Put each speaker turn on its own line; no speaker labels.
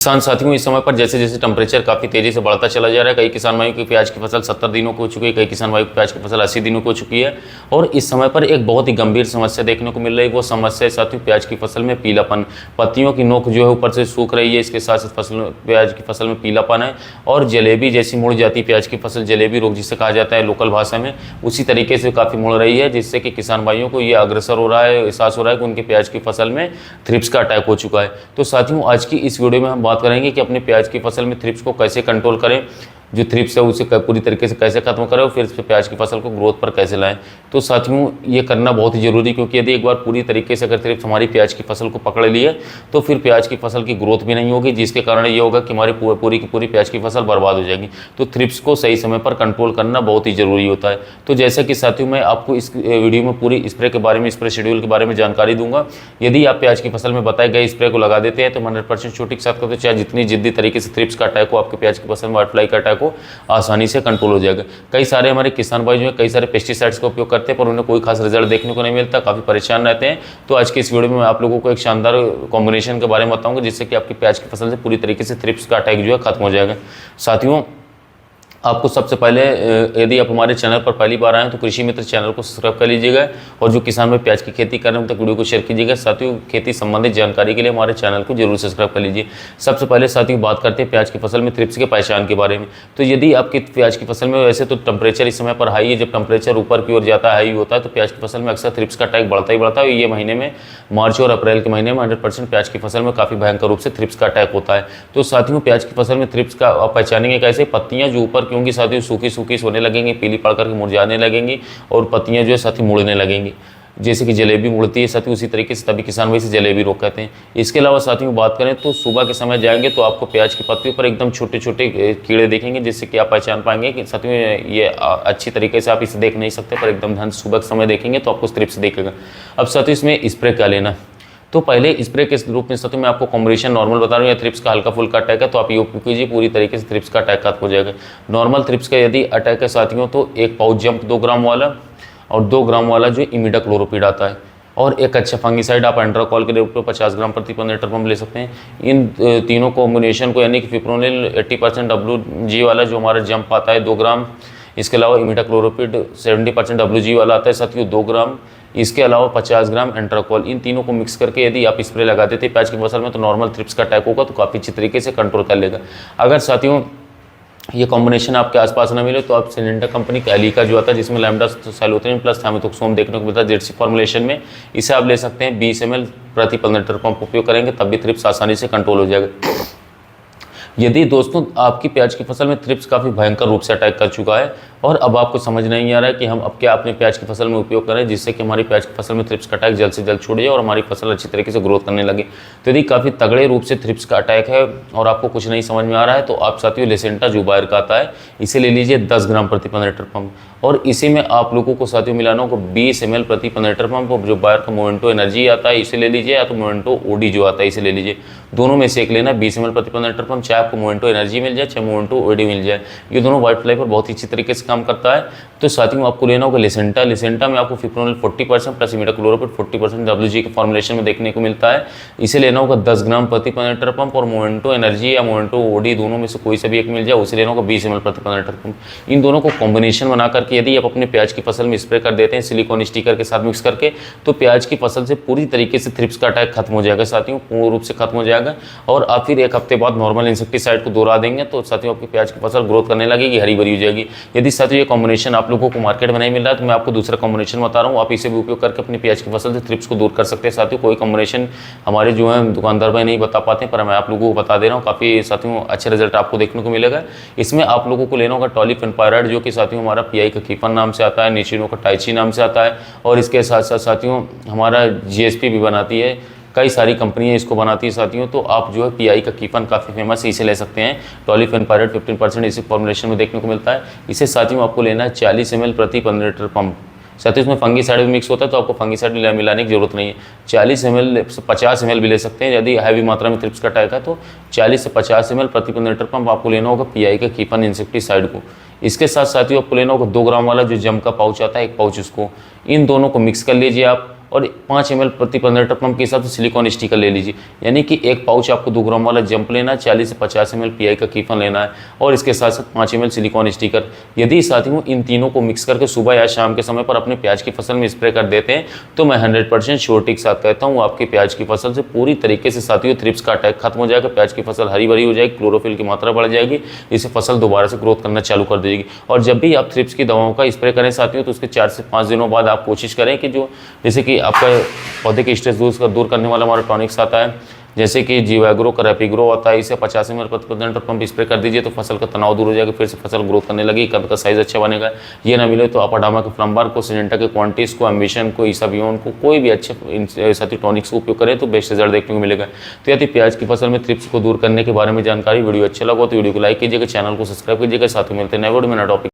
किसान साथियों, इस समय पर जैसे जैसे टेम्परेचर काफ़ी तेज़ी से बढ़ता चला जा रहा है, कई किसान भाइयों की प्याज की फसल 70 दिनों को हो चुकी है, कई किसान भाइयों की प्याज की फसल 80 दिनों को हो चुकी है। और इस समय पर एक बहुत ही गंभीर समस्या देखने को मिल रही है। वो समस्या है साथियों प्याज की फसल में पीलापन, पत्तियों की नोक जो है ऊपर से सूख रही है, इसके साथ साथ फसल प्याज की फसल में पीलापन है और जलेबी जैसी मुड़ जाती है प्याज की फसल, जलेबी रोग जिसे कहा जाता है लोकल भाषा में, उसी तरीके से काफ़ी मुड़ रही है, जिससे कि किसान भाइयों को ये अग्रसर हो रहा है, एहसास हो रहा है कि उनके प्याज की फसल में थ्रिप्स का अटैक हो चुका है। तो साथियों, आज की इस वीडियो में हम बात करेंगे कि अपने प्याज की फसल में थ्रिप्स को कैसे कंट्रोल करें, जो थ्रिप्स है उसे पूरी तरीके से कैसे खत्म करें और फिर इस प्याज की फसल को ग्रोथ पर कैसे लाएं। तो साथियों, ये करना बहुत ही जरूरी, क्योंकि यदि एक बार पूरी तरीके से अगर थ्रिप्स हमारी प्याज की फसल को पकड़ लिए तो फिर प्याज की फसल की ग्रोथ भी नहीं होगी, जिसके कारण ये होगा कि हमारी पूरी की पूरी प्याज की फसल बर्बाद हो जाएगी। तो थ्रिप्स को सही समय पर कंट्रोल करना बहुत ही जरूरी होता है। तो जैसा कि साथियों, मैं आपको इस वीडियो में पूरी स्प्रे के बारे में, स्प्रे शेड्यूल के बारे में जानकारी दूंगा। यदि आप प्याज की फसल में बताए गए स्प्रे को लगा देते हैं तो 100% छुट्टी के साथ करते, चाहे जितनी जिद्दी तरीके से थ्रिप्स का अटैक हो, आपके प्याज की फसल में व्हाइट फ्लाई का अटैक हो, आसानी से कंट्रोल हो जाएगा। कई सारे हमारे किसान भाई जो है कई सारे पेस्टिसाइड्स का उपयोग करते हैं पर उन्हें कोई खास रिजल्ट देखने को नहीं मिलता, काफ़ी परेशान रहते हैं। तो आज के इस वीडियो में मैं आप लोगों को एक शानदार कॉम्बिनेशन के बारे में बताऊंगा, जिससे कि आपकी प्याज की फसल से पूरी तरीके से थ्रिप्स का अटैक जो है खत्म हो जाएगा। साथियों, आपको सबसे पहले, यदि आप हमारे चैनल पर पहली बार आए हैं तो कृषि मित्र चैनल को सब्सक्राइब कर लीजिएगा और जो किसान भाई प्याज की खेती कर रहे हैं तक वीडियो को शेयर कीजिएगा। साथियों, खेती संबंधित जानकारी के लिए हमारे चैनल को जरूर सब्सक्राइब कर लीजिए। सबसे पहले साथियों बात करते हैं प्याज की फसल में थ्रिप्स के पहचान के बारे में। तो यदि आपकी प्याज की फसल में, वैसे तो टेम्परेचर इस समय पर हाई है, जब टेम्परेचर ऊपर की ओर जाता है, हाई होता है, तो प्याज की फसल में अक्सर थ्रिप्स का अटैक बढ़ता ही बढ़ता है। ये महीने में, मार्च और अप्रैल के महीने में 100% प्याज की फसल में काफ़ी भयंकर रूप से थ्रिप्स का अटैक होता है। तो साथियों, प्याज की फसल में थ्रिप्स का आप पहचानेंगे कैसे? पत्तियां जो ऊपर की होंगी साथियों सूखी सोने लगेंगी, पीली पड़ करके मुरझाने लगेंगी और पत्तियां जो है साथी मुड़ने लगेंगी, जैसे कि जलेबी मुड़ती है साथियों, उसी तरीके से तभी किसान भाई से जलेबी रोग कहते हैं। इसके अलावा साथियों बात करें तो सुबह के समय जाएंगे तो आपको प्याज की पत्तियों पर एकदम छोटे छोटे कीड़े देखेंगे, जिससे कि आप पहचान पाएंगे कि साथियों ये अच्छी तरीके से आप इसे देख नहीं सकते, पर एकदम ध्यान सुबह के समय देखेंगे तो आपको थ्रिप्स दिखेगा। अब साथियों, इसमें स्प्रे क्या लेना, तो पहले स्प्रे के रूप में साथियों मैं आपको कॉम्बिनेशन नॉर्मल बता रहा हूँ, या थ्रिप्स का हल्का फुल्का अटैक है तो आप ये उपयोग कीजिए, पूरी तरीके से थ्रिप्स का अटैक खत्म हो जाएगा। नॉर्मल थ्रिप्स का यदि अटैक है साथियों तो एक पाउच जंप 2 ग्राम वाला और 2 ग्राम वाला जो इमिडाक्लोरोपिड आता है, और एक अच्छा फंगीसाइड आप एंड्राकॉल के रूप में 50 ग्राम प्रति 15 लीटर पंप ले सकते हैं। इन तीनों कॉम्बिनेशन को, यानी कि फिप्रोनिल 80% WG वाला जो हमारा जंप आता है 2 ग्राम, इसके अलावा इमिडाक्लोरोपिड 70% WG वाला आता है साथियों 2 ग्राम, इसके अलावा 50 ग्राम एंट्राकॉल, इन तीनों को मिक्स करके यदि आप स्प्रे लगा देते प्याज की फसल में तो नॉर्मल थ्रिप्स का अटैक होगा तो काफ़ी अच्छी तरीके से कंट्रोल कर लेगा। अगर साथियों ये कॉम्बिनेशन आपके आसपास ना मिले तो आप सिलेंडर कंपनी का एलिका जो आता है, जिसमें लैम्डा साइलोथ्रिन प्लस थामिथोक्सोम देखने को मिलता है जेडसी फॉर्मुलेशन में, इसे आप ले सकते हैं। 20 ml प्रति 15 लीटर पंप उपयोग करेंगे तब भी थ्रिप्स आसानी से कंट्रोल हो जाएगा। यदि दोस्तों आपकी प्याज की फसल में थ्रिप्स काफ़ी भयंकर रूप से अटैक कर चुका है और अब आपको समझ नहीं आ रहा है कि हम अब क्या अपने प्याज की फसल में उपयोग करें जिससे कि हमारी प्याज की फसल में थ्रिप्स का अटैक जल्द से जल्द छूट जाए और हमारी फसल अच्छी तरीके से ग्रोथ करने लगे, तो यदि काफ़ी तगड़े रूप से थ्रिप्स का अटैक है और आपको कुछ नहीं समझ में आ रहा है तो आप साथियों लेसेंटा जो बायर का आता है इसे ले लीजिए 10 ग्राम प्रति 15 लीटर पंप, और इसी में आप लोगों को साथियों मिलाना होगा 20 ml प्रति 15 लीटर पंप। जो बायर का मोवेंटो एनर्जी आता है इसे ले लीजिए, या तो मोवेंटो ओडी जो आता है इसे ले लीजिए, दोनों में से एक लेना। 20 ml प्रति 15 लीटर पंप, चाहे आपको मोवेंटो एनर्जी मिल जाए चाहे मोवेंटो ओडी मिल जाए, ये दोनों व्हाइट फ्लाई पर बहुत ही अच्छी तरीके से काम करता है। तो साथियों आपको लेना होगा लेसेंटा। लेसेंटा में आपको फिप्रोनिल 40% प्लस इमिडाक्लोरोपिड 40% WG के फॉर्मुलेशन में देखने को मिलता है, इसे लेना होगा 10 ग्राम प्रति 15 लीटर पंप, और मोवेंटो एनर्जी या मोवेंटो ओडी दोनों में से कोई सा भी एक मिल जाए उसे लेना होगा 20 ml प्रति 15 लीटर पंप। इन दोनों को कॉम्बिनेशन बना करके यदि आप अपने प्याज की फसल में स्प्रे कर देते हैं सिलिकॉन स्टिकर के साथ मिक्स करके, तो प्याज की फसल से पूरी तरीके से थ्रिप्स का अटैक खत्म हो जाएगा साथियों, पूर्ण रूप से खत्म हो जाएगा। और आप फिर एक हफ्ते बाद नॉर्मल इंसेक्टिसाइड को दोहरा देंगे तो साथियों आपकी प्याज की फसल ग्रोथ करने लगेगी, हरी भरी हो जाएगी। यदि साथियों ये कॉम्बिनेशन आप लोगों को मार्केट में नहीं मिल रहा है तो मैं आपको दूसरा कॉम्बिनेशन बता रहा हूँ, आप इसे भी उपयोग करके अपनी प्याज की फसल से थ्रिप्स को दूर कर सकते हैं। साथियों कोई कॉम्बिनेशन हमारे जो है दुकानदार भाई नहीं बता पाते पर मैं आप लोगों को बता दे रहा हूँ, काफ़ी साथियों अच्छे रिजल्ट आपको देखने को मिलेगा। इसमें आप लोगों को लेना होगा टॉलीफेनपायराइड जो कि साथियों हमारा PI का कीफन नाम से आता है, निशिनो का टाइची नाम से आता है, और इसके साथ साथ साथियों हमारा GSP भी बनाती है, कई सारी कंपनियां इसको बनाती है साथियों। तो आप जो है PI का कीफन काफ़ी फेमस है, इसे ले सकते हैं। टॉलीफेनपायराइड 15% इसी फॉर्मुलेशन में देखने को मिलता है, इसे साथियों आपको लेना है 40 ml प्रति 15 लीटर पंप। साथियों इसमें फंगीसाइड भी मिक्स होता है तो आपको फंगीसाइड मिलाने की जरूरत नहीं है। 40 ml 50 ml भी ले सकते हैं, यदि हैवी मात्रा में थ्रिप्स का अटैक है तो 40 से 50 ml प्रति 15 लीटर पंप आपको लेना होगा PI का कीफन इंसेक्टिसाइड को। इसके साथ साथियों आपको लेना होगा 2 ग्राम वाला जो जम का पाउच आता है, एक पाउच, उसको इन दोनों को मिक्स कर लीजिए आप और 5 ml प्रति 15 लीटर पंप के हिसाब से सिलिकॉन स्टिकर ले लीजिए। यानी कि एक पाउच आपको 2 ग्राम वाला जंप लेना है, 40 से 50 ml पीआई का कीफन लेना है और इसके साथ साथ 5 ml सिलिकॉन स्टिकर। यदि साथियों इन तीनों को मिक्स करके सुबह या शाम के समय पर अपने प्याज की फसल में स्प्रे कर देते हैं तो मैं 100% श्योरिटी के साथ कहता हूँ आपकी प्याज की फसल से पूरी तरीके से साथियों थ्रिप्स का अटैक खत्म हो जाएगा, प्याज की फसल हरी भरी हो जाएगी, क्लोरोफिल की मात्रा बढ़ जाएगी, इससे फसल दोबारा से ग्रोथ करना चालू कर देगी। और जब भी आप थ्रिप्स की दवाओं का स्प्रे करें साथियों तो उसके 4 से 5 दिनों बाद आप कोशिश करें कि जो जैसे कि आपका पौधे के स्ट्रेस दूर करने वाला हमारा टॉनिक्स आता है, जैसे कि जीवाग्रो का रैपिग्रो आता है, इसे 50 ml प्रति 15 लीटर पंप स्प्रे कर दीजिए तो फसल का तनाव दूर हो जाएगा, फिर से फसल ग्रोथ करने लगी, कद का साइज अच्छा बनेगा। ये ना मिले तो अपाडामा के फ्लम्बार को, सिजेंटा के क्वांटिस को, एम्बिशन को, ईसाबियोन को, कोई भी अच्छे साथी टॉनिक्स का उपयोग करें तो बेस्ट रिजल्ट देखने को मिलेगा। तो यदि प्याज की फसल में थ्रिप्स को दूर करने के बारे में जानकारी वीडियो अच्छा लगा तो वीडियो को लाइक कीजिएगा, चैनल को सब्सक्राइब कीजिएगा, साथ ही मिलते हैं नए वीडियो में नया टॉपिक।